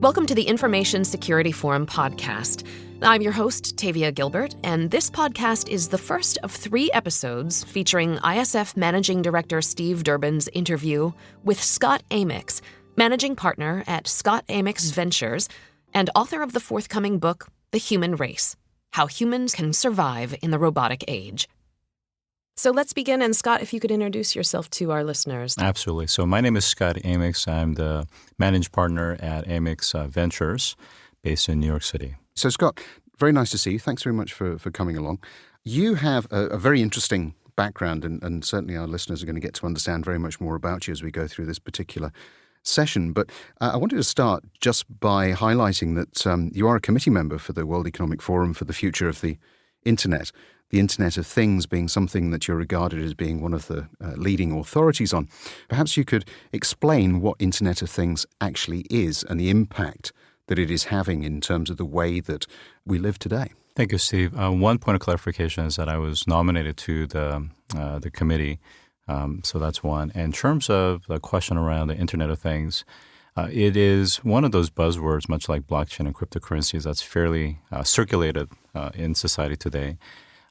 Welcome to the Information Security Forum podcast. I'm your host, Tavia Gilbert, and this podcast is the first of 3 episodes featuring ISF Managing Director Steve Durbin's interview with Scott Amyx, Managing Partner at Scott Amyx Ventures and author of the forthcoming book, The Human Race: How Humans Can Survive in the Robotic Age. So let's begin, and Scott, if you could introduce yourself to our listeners. Absolutely. So my name is Scott Amyx. I'm the managing partner at Amyx Ventures based in New York City. So Scott, very nice to see you. Thanks very much for coming along. You have a very interesting background, and certainly our listeners are going to get to understand very much more about you as we go through this particular session. But I wanted to start just by highlighting that you are a committee member for the World Economic Forum for the Future of the Internet. The Internet of Things being something that you're regarded as being one of the leading authorities on. Perhaps you could explain what Internet of Things actually is and the impact that it is having in terms of the way that we live today. Thank you, Steve. One point of clarification is that I was nominated to the committee, so that's one. In terms of the question around the Internet of Things, it is one of those buzzwords, much like blockchain and cryptocurrencies, that's fairly circulated in society today.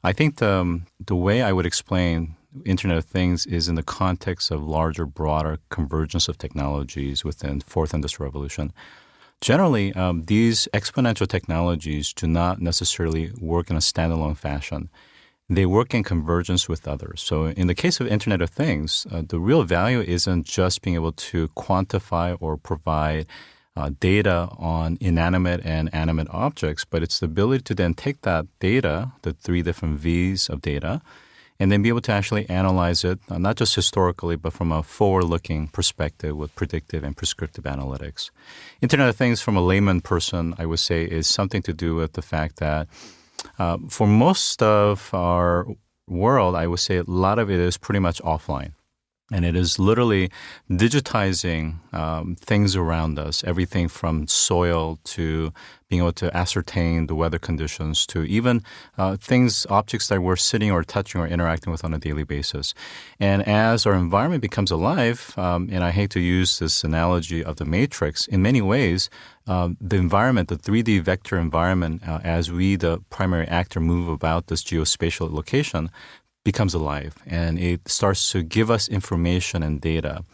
I think the way I would explain Internet of Things is in the context of larger, broader convergence of technologies within Fourth Industrial Revolution. Generally, these exponential technologies do not necessarily work in a standalone fashion. They work in convergence with others. So in the case of Internet of Things, the real value isn't just being able to quantify or provide data on inanimate and animate objects, but it's the ability to then take that data, the 3 different V's of data, and then be able to actually analyze it, not just historically, but from a forward-looking perspective with predictive and prescriptive analytics. Internet of Things, from a layman person, I would say, is something to do with the fact that for most of our world, I would say a lot of it is pretty much offline. And it is literally digitizing things around us, everything from soil to being able to ascertain the weather conditions to even objects that we're sitting or touching or interacting with on a daily basis. And as our environment becomes alive, and I hate to use this analogy of the Matrix, in many ways, the environment, the 3D vector environment, as we, the primary actor, move about this geospatial location, becomes alive, and it starts to give us information and data.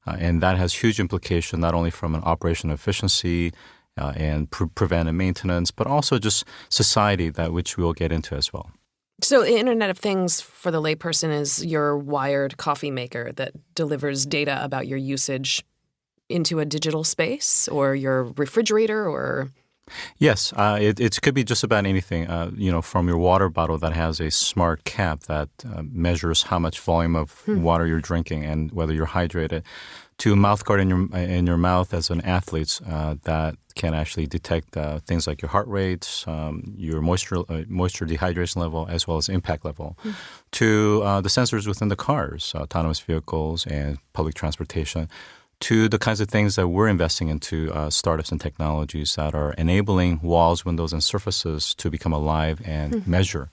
And that has huge implication not only from an operational efficiency and preventive maintenance, but also just society, that which we'll get into as well. So the Internet of Things for the layperson is your wired coffee maker that delivers data about your usage into a digital space, or your refrigerator, or... Yes, it could be just about anything, from your water bottle that has a smart cap that measures how much volume of water you're drinking and whether you're hydrated, to a mouth guard in your mouth as an athlete that can actually detect things like your heart rate, your moisture dehydration level, as well as impact level, to the sensors within the cars, autonomous vehicles and public transportation, to the kinds of things that we're investing into, startups and technologies that are enabling walls, windows, and surfaces to become alive and measure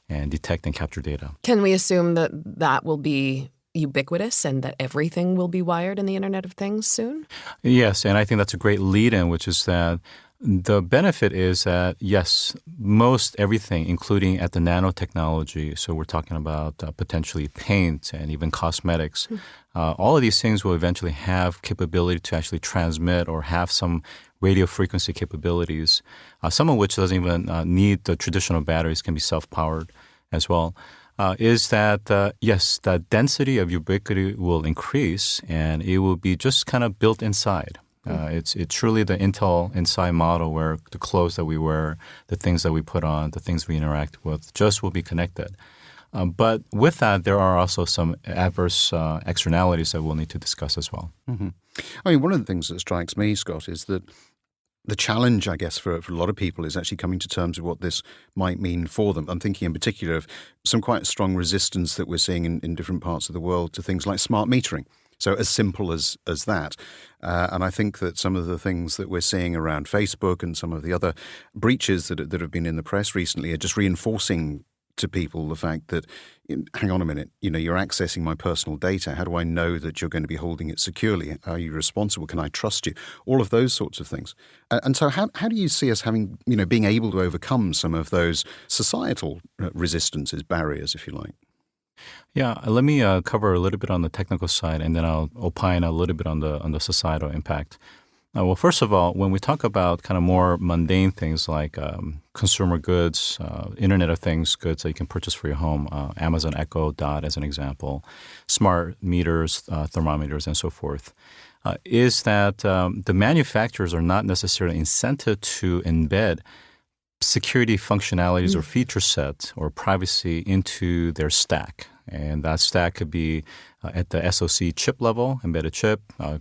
and detect and capture data. Can we assume that will be ubiquitous and that everything will be wired in the Internet of Things soon? Yes, and I think that's a great lead-in, which is that the benefit is that, yes, most everything, including at the nanotechnology, so we're talking about potentially paint and even cosmetics, all of these things will eventually have capability to actually transmit or have some radio frequency capabilities, some of which doesn't even need the traditional batteries, can be self-powered as well. Is that, yes, that density of ubiquity will increase, and it will be just kind of built inside. It's truly the Intel Inside model, where the clothes that we wear, the things that we put on, the things we interact with just will be connected. But with that, there are also some adverse externalities that we'll need to discuss as well. Mm-hmm. I mean, one of the things that strikes me, Scott, is that the challenge, I guess, for a lot of people is actually coming to terms with what this might mean for them. I'm thinking in particular of some quite strong resistance that we're seeing in different parts of the world to things like smart metering. So as simple as that. And I think that some of the things that we're seeing around Facebook and some of the other breaches that have been in the press recently are just reinforcing to people the fact that, hang on a minute, you're accessing my personal data. How do I know that you're going to be holding it securely? Are you responsible? Can I trust you? All of those sorts of things. And so how do you see us having, being able to overcome some of those societal resistances, barriers, if you like? Yeah, let me cover a little bit on the technical side, and then I'll opine a little bit on the societal impact. Well, first of all, when we talk about kind of more mundane things like consumer goods, Internet of Things goods that you can purchase for your home, Amazon Echo Dot as an example, smart meters, thermometers, and so forth, is that the manufacturers are not necessarily incented to embed security functionalities or feature set or privacy into their stack. And that stack could be at the SoC chip level, embedded chip,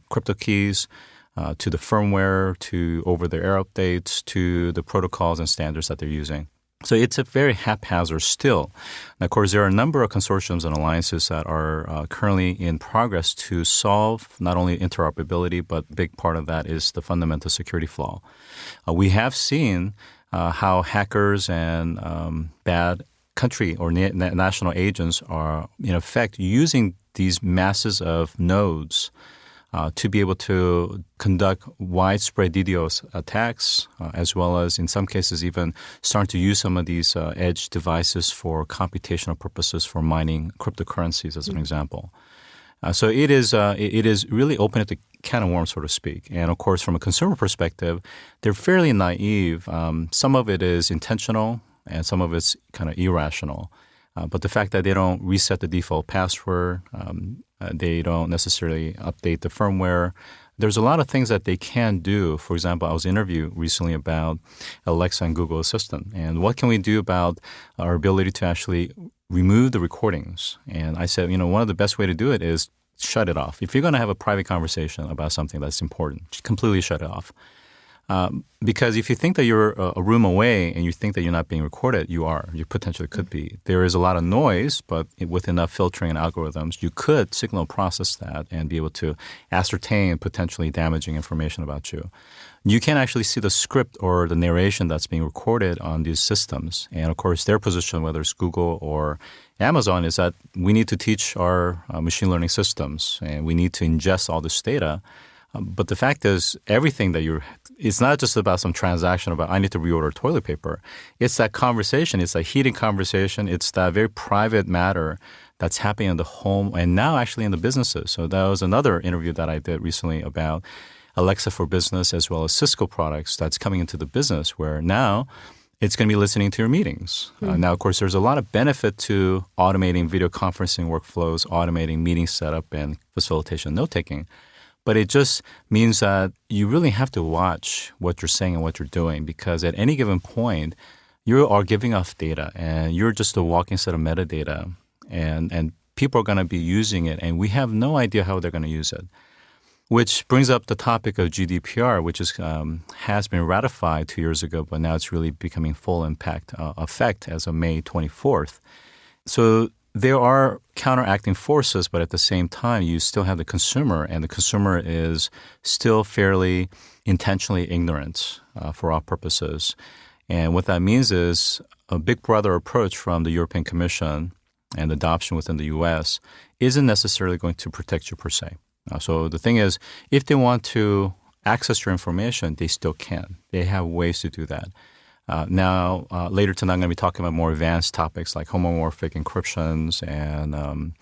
crypto keys, to the firmware, to over-the-air updates, to the protocols and standards that they're using. So it's a very haphazard still. And of course, there are a number of consortiums and alliances that are currently in progress to solve not only interoperability, but a big part of that is the fundamental security flaw. We have seen how hackers and bad country or national agents are, in effect, using these masses of nodes to be able to conduct widespread DDoS attacks, as well as in some cases even starting to use some of these edge devices for computational purposes for mining cryptocurrencies, as an example. So it is really open at the can of worms, so to speak. And of course, from a consumer perspective, they're fairly naive. Some of it is intentional, and some of it's kind of irrational. But the fact that they don't reset the default password, they don't necessarily update the firmware. There's a lot of things that they can do. For example, I was interviewed recently about Alexa and Google Assistant. And what can we do about our ability to actually remove the recordings? And I said, one of the best way to do it is shut it off. If you're going to have a private conversation about something that's important, completely shut it off. Because if you think that you're a room away and you think that you're not being recorded, you are. You potentially could be. There is a lot of noise, but with enough filtering and algorithms, you could signal process that and be able to ascertain potentially damaging information about you. You can actually see the script or the narration that's being recorded on these systems. And of course, their position, whether it's Google or Amazon, is that we need to teach our machine learning systems and we need to ingest all this data. But the fact is, everything that it's not just about some transaction about I need to reorder toilet paper. It's that conversation. It's that heated conversation. It's that very private matter that's happening in the home and now actually in the businesses. So that was another interview that I did recently about Alexa for Business as well as Cisco products that's coming into the business where now it's going to be listening to your meetings. Now, of course, there's a lot of benefit to automating video conferencing workflows, automating meeting setup and facilitation note-taking. But it just means that you really have to watch what you're saying and what you're doing because at any given point, you are giving off data and you're just a walking set of metadata and people are going to be using it and we have no idea how they're going to use it. Which brings up the topic of GDPR, which has been ratified 2 years ago, but now it's really becoming full effect as of May 24th. So there are counteracting forces, but at the same time, you still have the consumer, and the consumer is still fairly intentionally ignorant for all purposes. And what that means is a big brother approach from the European Commission and adoption within the U.S. isn't necessarily going to protect you per se. So the thing is, if they want to access your information, they still can. They have ways to do that. Now, later tonight, I'm going to be talking about more advanced topics like homomorphic encryptions and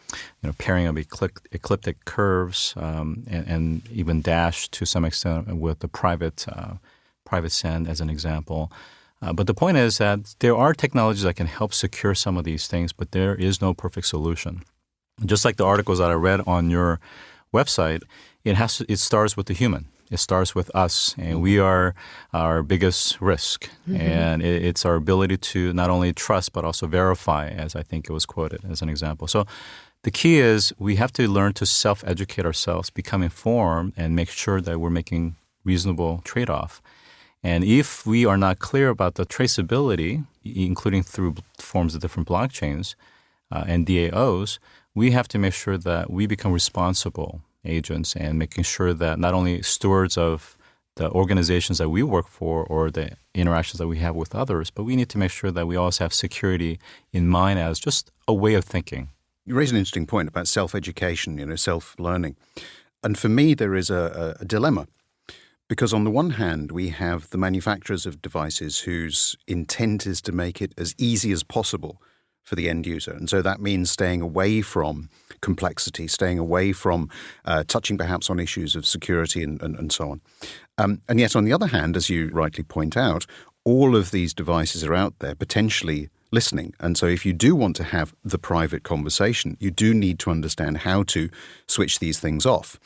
pairing of ecliptic curves and even dash to some extent with the private send as an example. But the point is that there are technologies that can help secure some of these things, but there is no perfect solution. Just like the articles that I read on your website, it starts with the human. It starts with us, and we are our biggest risk. Mm-hmm. And it's our ability to not only trust, but also verify, as I think it was quoted as an example. So the key is we have to learn to self-educate ourselves, become informed, and make sure that we're making reasonable trade-off. And if we are not clear about the traceability, including through forms of different blockchains and DAOs, we have to make sure that we become responsible agents and making sure that not only stewards of the organizations that we work for or the interactions that we have with others, but we need to make sure that we also have security in mind as just a way of thinking. You raise an interesting point about self-education, self-learning. And for me, there is a dilemma. Because on the one hand, we have the manufacturers of devices whose intent is to make it as easy as possible for the end user. And so that means staying away from complexity, staying away from touching perhaps on issues of security and so on. And yet, on the other hand, as you rightly point out, all of these devices are out there potentially listening. And so if you do want to have the private conversation, you do need to understand how to switch these things off.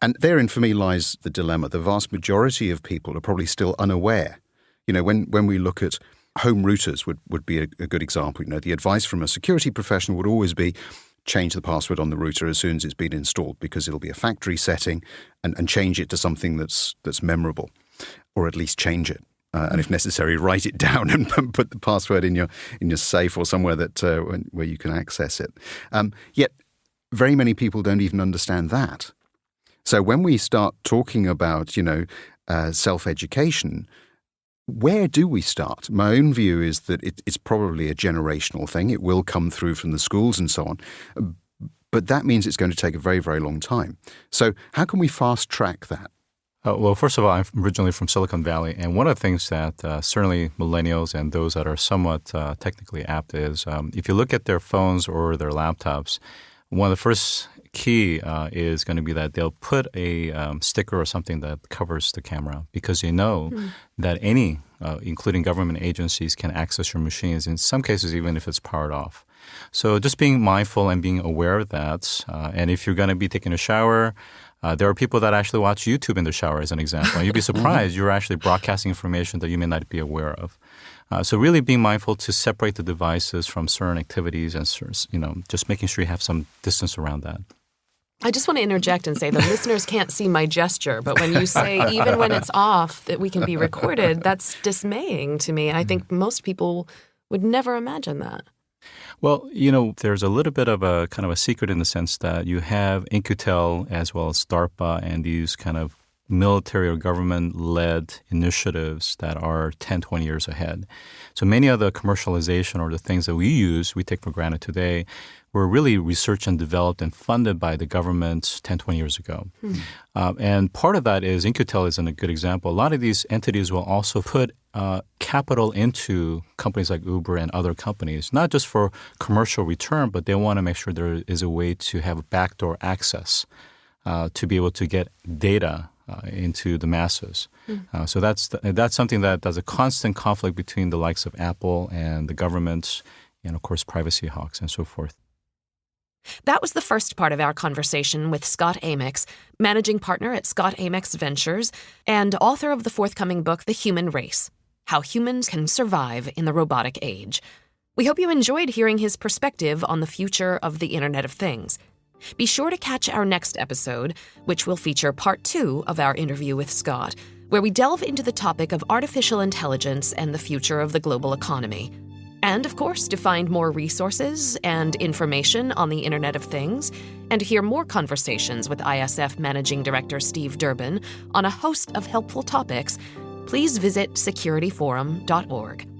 And therein, for me, lies the dilemma. The vast majority of people are probably still unaware. When we look at home routers would be a good example. The advice from a security professional would always be change the password on the router as soon as it's been installed, because it'll be a factory setting, and change it to something that's memorable, or at least change it. And if necessary, write it down and put the password in your safe or somewhere that where you can access it. Yet very many people don't even understand that. So when we start talking about, self-education, where do we start? My own view is that it's probably a generational thing. It will come through from the schools and so on. But that means it's going to take a very, very long time. So how can we fast-track that? Well, first of all, I'm originally from Silicon Valley, and one of the things that certainly millennials and those that are somewhat technically apt is if you look at their phones or their laptops, one of the first key is going to be that they'll put a sticker or something that covers the camera, because that any, including government agencies, can access your machines, in some cases even if it's powered off. So just being mindful and being aware of that. And if you're going to be taking a shower, there are people that actually watch YouTube in the shower, as an example. And you'd be surprised you're actually broadcasting information that you may not be aware of. So really being mindful to separate the devices from certain activities and just making sure you have some distance around that. I just want to interject and say the listeners can't see my gesture, but when you say even when it's off that we can be recorded, that's dismaying to me. I think most people would never imagine that. Well, there's a little bit of a kind of a secret in the sense that you have In-Q-Tel as well as DARPA and these kind of military or government-led initiatives that are 10, 20 years ahead. So many of the commercialization or the things that we take for granted today, were really researched and developed and funded by the government 10, 20 years ago. And part of that is In-Q-Tel is a good example. A lot of these entities will also put capital into companies like Uber and other companies, not just for commercial return, but they want to make sure there is a way to have backdoor access to be able to get data into the masses. So that's something that's a constant conflict between the likes of Apple and the government and, of course, privacy hawks and so forth. That was the first part of our conversation with Scott Amyx, managing partner at Scott Amyx Ventures and author of the forthcoming book, The Human Race: How Humans Can Survive in the Robotic Age. We hope you enjoyed hearing his perspective on the future of the Internet of Things. Be sure to catch our next episode, which will feature part 2 of our interview with Scott, where we delve into the topic of artificial intelligence and the future of the global economy. And, of course, to find more resources and information on the Internet of Things, and to hear more conversations with ISF Managing Director Steve Durbin on a host of helpful topics, please visit securityforum.org.